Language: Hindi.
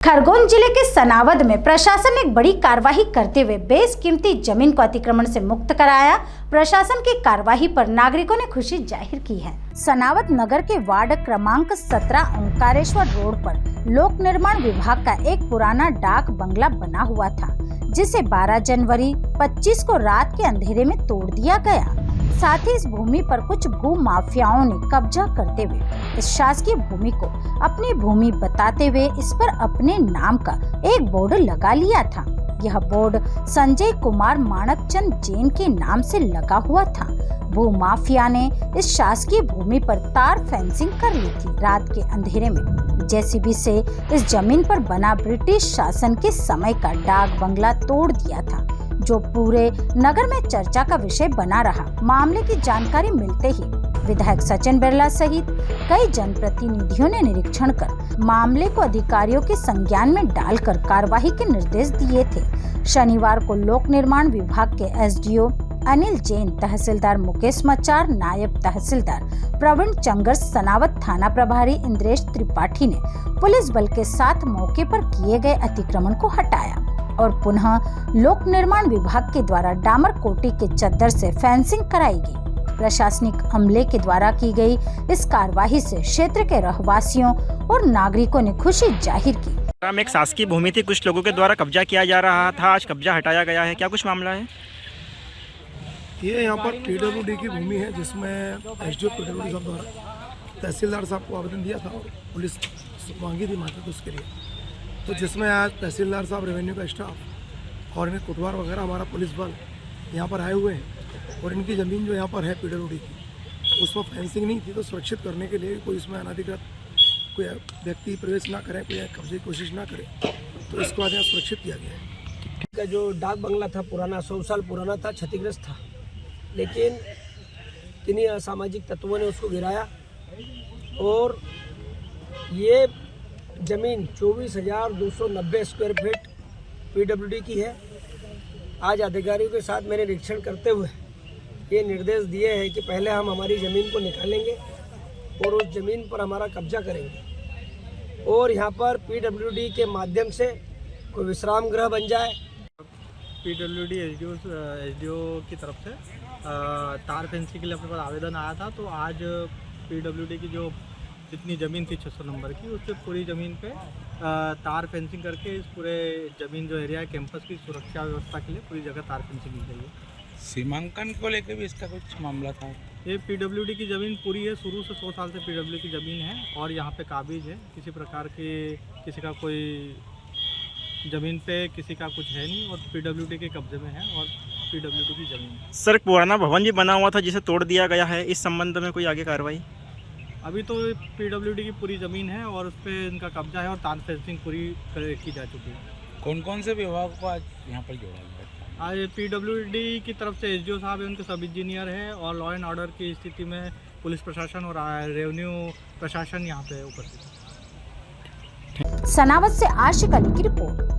खरगोन जिले के सनावद में प्रशासन ने एक बड़ी कार्रवाई करते हुए बेशकीमती जमीन को अतिक्रमण से मुक्त कराया। प्रशासन की कार्रवाई पर नागरिकों ने खुशी जाहिर की है। सनावद नगर के वार्ड क्रमांक 17 ओंकारेश्वर रोड पर लोक निर्माण विभाग का एक पुराना डाक बंगला बना हुआ था, जिसे 12 जनवरी 25 को रात के अंधेरे में तोड़ दिया गया। साथ ही इस भूमि पर कुछ भू माफियाओं ने कब्जा करते हुए इस शासकीय भूमि को अपनी भूमि बताते हुए इस पर अपने नाम का एक बोर्ड लगा लिया था। यह बोर्ड संजय कुमार माणकचंद जैन के नाम से लगा हुआ था। भू माफिया ने इस शासकीय भूमि पर तार फेंसिंग कर ली थी। रात के अंधेरे में जेसीबी से इस जमीन पर बना ब्रिटिश शासन के समय का डाक बंगला तोड़ दिया था, जो पूरे नगर में चर्चा का विषय बना रहा। मामले की जानकारी मिलते ही विधायक सचिन बिरला सहित कई जनप्रतिनिधियों ने निरीक्षण कर मामले को अधिकारियों के संज्ञान में डालकर कार्रवाई के निर्देश दिए थे। शनिवार को लोक निर्माण विभाग के एसडीओ अनिल जैन, तहसीलदार मुकेश मचार, नायब तहसीलदार प्रवीण चंगर, सनावद थाना प्रभारी इंद्रेश त्रिपाठी ने पुलिस बल के साथ मौके पर किए गए अतिक्रमण को हटाया और पुनः लोक निर्माण विभाग के द्वारा डामर कोटी के चद्दर से फेंसिंग कराई गई। प्रशासनिक अमले के द्वारा की गई इस कार्रवाई से क्षेत्र के रहवासियों और नागरिकों ने खुशी जाहिर की। एक शासकीय भूमि थी, कुछ लोगों के द्वारा कब्जा किया जा रहा था, आज कब्जा हटाया गया है, क्या कुछ मामला है? ये यहाँ पर पीडब्ल्यूडी की भूमि है, जिसमें एसडीओ पीडब्ल्यूडी साहब द्वारा तहसीलदार साहब को आवेदन दिया था और पुलिस मांगी थी मदद उसके लिए। तो जिसमें आज तहसीलदार साहब, रेवेन्यू का स्टाफ और इन्हें कोतवाल वगैरह हमारा पुलिस बल यहाँ पर आए हुए हैं और इनकी ज़मीन जो यहाँ पर है पीडब्ल्यूडी की, उसमें फेंसिंग नहीं थी, तो सुरक्षित करने के लिए कोई इसमें अनधिकृत कोई व्यक्ति प्रवेश ना करे, कोई कब्जे की कोशिश ना करे, तो इसको आज यहाँ सुरक्षित किया गया है। का जो डाक बंगला था पुराना, 100 साल पुराना था, क्षतिग्रस्त था, लेकिन किन्हीं असामाजिक तत्वों ने उसको गिराया और ये ज़मीन 24,290 स्क्वायर फीट पीडब्ल्यूडी की है। आज अधिकारियों के साथ मैंने निरीक्षण करते हुए ये निर्देश दिए हैं कि पहले हम हमारी ज़मीन को निकालेंगे और उस ज़मीन पर हमारा कब्जा करेंगे और यहाँ पर पीडब्ल्यूडी के माध्यम से कोई विश्राम गृह बन जाए। पीडब्ल्यूडी एसडीओ की तरफ से तार फेंसिंग के लिए अपने पास आवेदन आया था, तो आज पीडब्ल्यूडी की जो जितनी ज़मीन थी 600 नंबर की, उससे पूरी ज़मीन पे तार फेंसिंग करके इस पूरे ज़मीन जो एरिया है कैंपस की सुरक्षा व्यवस्था के लिए पूरी जगह तार फेंसिंग की गई है। सीमांकन को लेकर भी इसका कुछ मामला था? ये पीडब्ल्यूडी की ज़मीन पूरी है, शुरू से 100 साल से पीडब्ल्यूडी की ज़मीन है और यहाँ पे काबिज है। किसी प्रकार के किसी का कोई ज़मीन पे किसी का कुछ है नहीं और पीडब्ल्यूडी के कब्जे में है और पीडब्ल्यूडी की ज़मीन है। सर, पुराना भवन भी बना हुआ था जिसे तोड़ दिया गया है, इस संबंध में कोई आगे कार्रवाई? अभी तो पीडब्ल्यूडी की पूरी ज़मीन है और उस पर इनका कब्जा है और तार फेंसिंग पूरी की जा चुकी है। कौन कौन से विभाग को आज यहाँ पर जोड़ा गया? आज पीडब्ल्यूडी की तरफ से एसडीओ साहब है, उनके सब इंजीनियर हैं और लॉ एंड ऑर्डर की स्थिति में पुलिस प्रशासन और रेवेन्यू प्रशासन यहाँ पे उपस्थित है। सनावद से आशिक अली की रिपोर्ट।